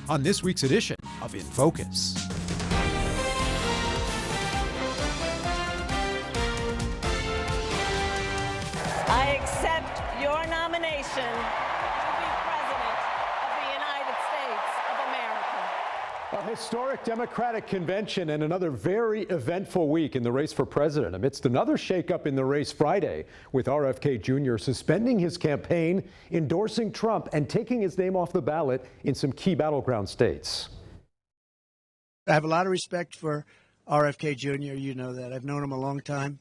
on this week's edition of In Focus. I accept your nomination to be President of the United States of America. A historic Democratic convention and another very eventful week in the race for president amidst another shakeup in the race Friday, with RFK Jr. suspending his campaign, endorsing Trump, and taking his name off the ballot in some key battleground states. I have a lot of respect for RFK Jr. You know that. I've known him a long time.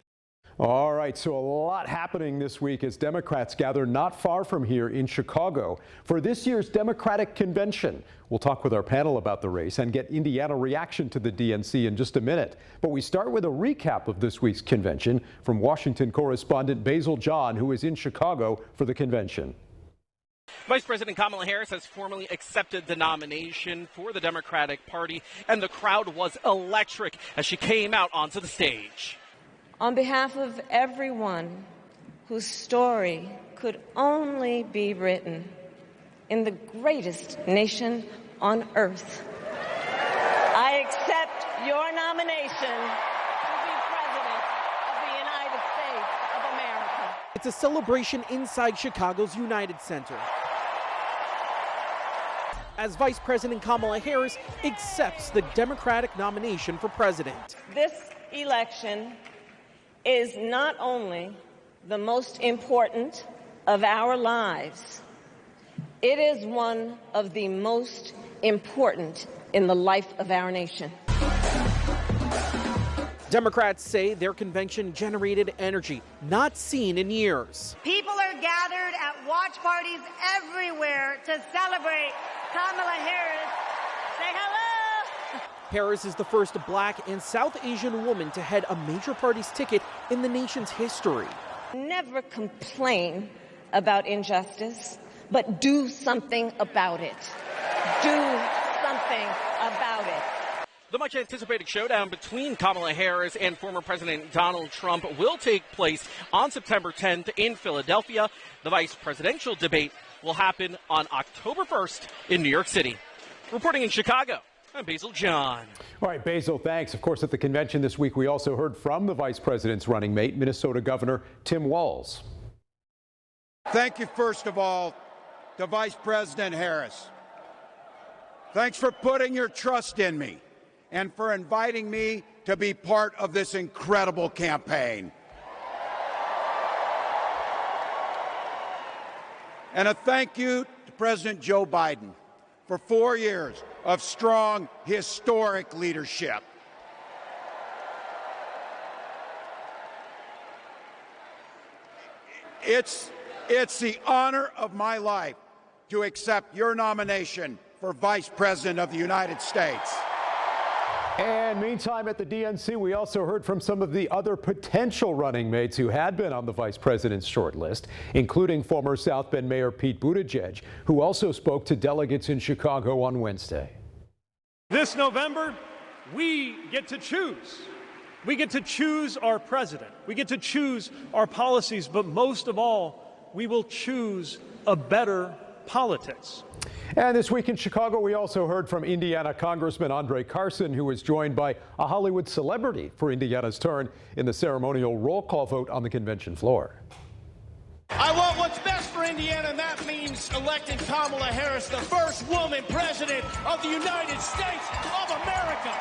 All right, so a lot happening this week as Democrats gather not far from here in Chicago for this year's Democratic convention. We'll talk with our panel about the race and get Indiana reaction to the DNC in just a minute. But we start with a recap of this week's convention from Washington correspondent Basil John, who is in Chicago for the convention. Vice President Kamala Harris has formally accepted the nomination for the Democratic Party, and the crowd was electric as she came out onto the stage. On behalf of everyone whose story could only be written in the greatest nation on earth, I accept your nomination to be President of the United States of America. It's a celebration inside Chicago's United Center as Vice President Kamala Harris accepts the Democratic nomination for president. This election is not only the most important of our lives, it is one of the most important in the life of our nation. Democrats say their convention generated energy not seen in years. People are gathered at watch parties everywhere to celebrate Kamala Harris. Say hello! Harris is the first Black and South Asian woman to head a major party's ticket in the nation's history. Never complain about injustice, but do something about it. Do something about it. The much anticipated showdown between Kamala Harris and former President Donald Trump will take place on September 10th in Philadelphia. The vice presidential debate will happen on October 1st in New York City. Reporting in Chicago, I'm Basil John. All right, Basil, thanks. Of course, at the convention this week, we also heard from the vice president's running mate, Minnesota Governor Tim Walz. Thank you, first of all, to Vice President Harris. Thanks for putting your trust in me and for inviting me to be part of this incredible campaign. And a thank you to President Joe Biden for 4 years of strong, historic leadership. It's the honor of my life to accept your nomination for Vice President of the United States. And meantime, at the DNC, we also heard from some of the other potential running mates who had been on the vice president's short list, including former South Bend Mayor Pete Buttigieg, who also spoke to delegates in Chicago on Wednesday. This November, we get to choose. We get to choose our president. We get to choose our policies, but most of all, we will choose a better politics. And this week in Chicago, we also heard from Indiana Congressman Andre Carson, who was joined by a Hollywood celebrity for Indiana's turn in the ceremonial roll call vote on the convention floor. I want what's best for Indiana, and that means electing Kamala Harris, the first woman president of the United States of America.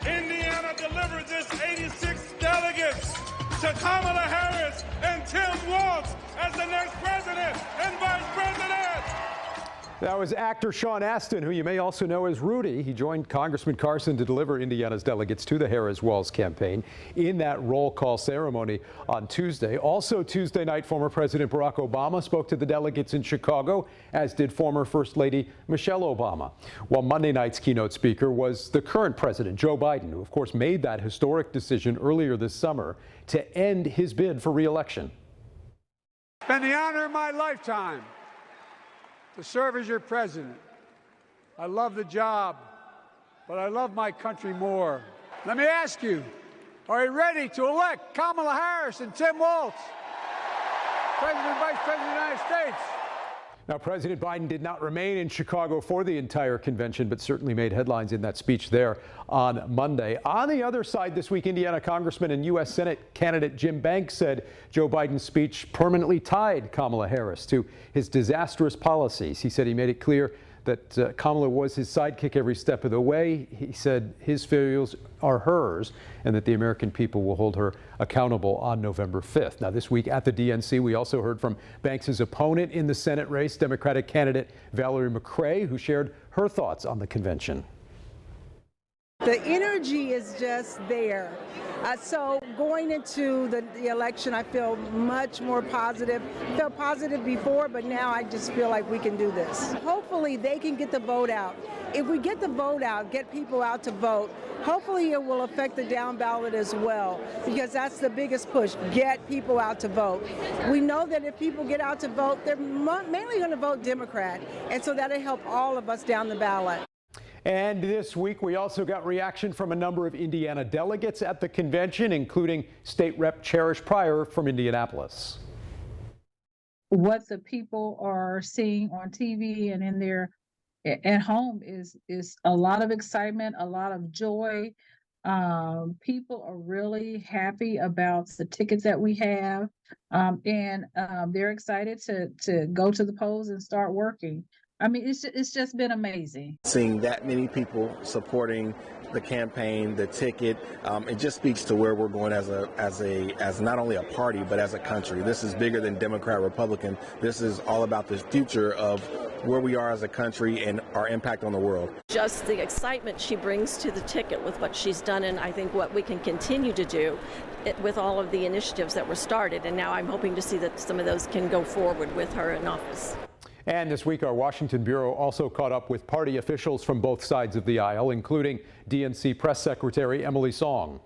Indiana delivers its 86 delegates to Kamala Harris and Tim Walz as the next president and vice president. That was actor Sean Astin, who you may also know as Rudy. He joined Congressman Carson to deliver Indiana's delegates to the Harris-Walz campaign in that roll call ceremony on Tuesday. Also Tuesday night, former President Barack Obama spoke to the delegates in Chicago, as did former First Lady Michelle Obama. While Monday night's keynote speaker was the current president, Joe Biden, who of course made that historic decision earlier this summer to end his bid for re-election. It's been the honor of my lifetime to serve as your president. I love the job, but I love my country more. Let me ask you, are you ready to elect Kamala Harris and Tim Walz, President and Vice President of the United States? Now, President Biden did not remain in Chicago for the entire convention, but certainly made headlines in that speech there on Monday. On the other side this week, Indiana Congressman and U.S. Senate candidate Jim Banks said Joe Biden's speech permanently tied Kamala Harris to his disastrous policies. He said he made it clear that Kamala was his sidekick every step of the way. He said his failures are hers and that the American people will hold her accountable on November 5th. Now, this week at the DNC, we also heard from Banks' opponent in the Senate race, Democratic candidate Valerie McRae, who shared her thoughts on the convention. The energy is just there. So going into the election, I feel much more positive. I felt positive before, but now I just feel like we can do this. Hopefully they can get the vote out. If we get the vote out, get people out to vote, hopefully it will affect the down ballot as well, because that's the biggest push, get people out to vote. We know that if people get out to vote, they're mainly going to vote Democrat, and so that'll help all of us down the ballot. And this week, we also got reaction from a number of Indiana delegates at the convention, including State Rep Cherish Pryor from Indianapolis. What the people are seeing on TV and in their at home is a lot of excitement, a lot of joy. People are really happy about the tickets that we have, and they're excited to go to the polls and start working. I mean, it's just been amazing. Seeing that many people supporting the campaign, the ticket, it just speaks to where we're going as not only a party, but as a country. This is bigger than Democrat, Republican. This is all about the future of where we are as a country and our impact on the world. Just the excitement she brings to the ticket with what she's done, and I think what we can continue to do with all of the initiatives that were started. And now I'm hoping to see that some of those can go forward with her in office. And this week, our Washington bureau also caught up with party officials from both sides of the aisle, including DNC Press Secretary Emily Song.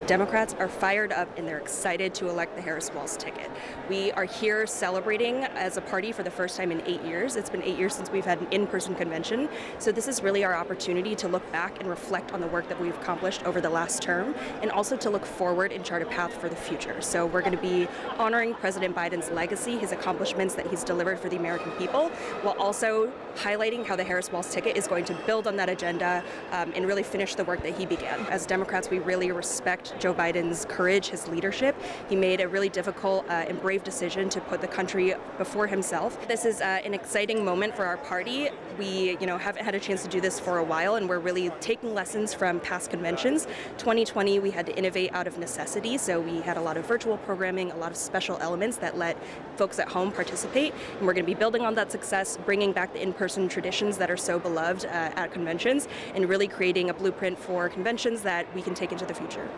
Democrats are fired up and they're excited to elect the Harris-Walz ticket. We are here celebrating as a party for the first time in 8 years. It's been 8 years since we've had an in-person convention. So this is really our opportunity to look back and reflect on the work that we've accomplished over the last term, and also to look forward and chart a path for the future. So we're going to be honoring President Biden's legacy, his accomplishments that he's delivered for the American people, while also highlighting how the Harris-Walz ticket is going to build on that agenda and really finish the work that he began. As Democrats, we really respect Joe Biden's courage, his leadership. He made a really difficult and brave decision to put the country before himself. This is an exciting moment for our party. We, haven't had a chance to do this for a while, and we're really taking lessons from past conventions. 2020, we had to innovate out of necessity, so we had a lot of virtual programming, a lot of special elements that let folks at home participate, and we're going to be building on that success, bringing back the in-person traditions that are so beloved at conventions, and really creating a blueprint for conventions that we can take into the future.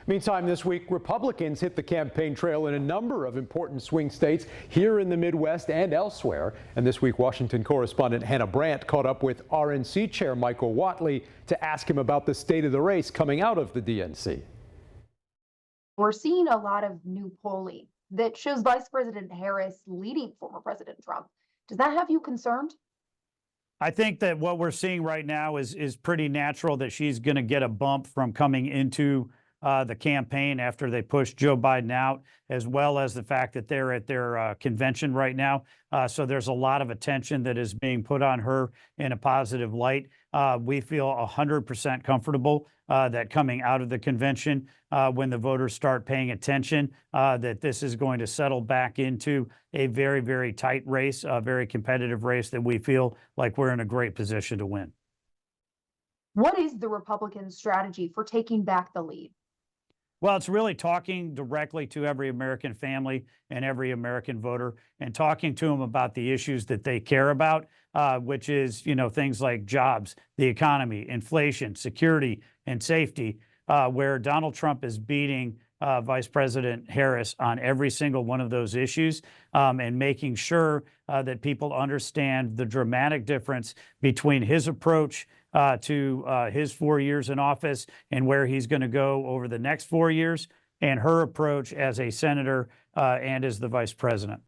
Meantime, this week, Republicans hit the campaign trail in a number of important swing states here in the Midwest and elsewhere. And this week, Washington correspondent Hannah Brandt caught up with RNC Chair Michael Whatley to ask him about the state of the race coming out of the DNC. We're seeing a lot of new polling that shows Vice President Harris leading former President Trump. Does that have you concerned? I think that what we're seeing right now is pretty natural, that she's going to get a bump from coming into the campaign after they pushed Joe Biden out, as well as the fact that they're at their convention right now. So there's a lot of attention that is being put on her in a positive light. We feel 100% comfortable that coming out of the convention, when the voters start paying attention, that this is going to settle back into a very, very tight race, a very competitive race that we feel like we're in a great position to win. What is the Republican strategy for taking back the lead? Well, it's really talking directly to every American family and every American voter, and talking to them about the issues that they care about, which is, things like jobs, the economy, inflation, security, and safety, where Donald Trump is beating Vice President Harris on every single one of those issues, and making sure that people understand the dramatic difference between his approach to his 4 years in office and where he's going to go over the next 4 years, and her approach as a senator and as the vice president.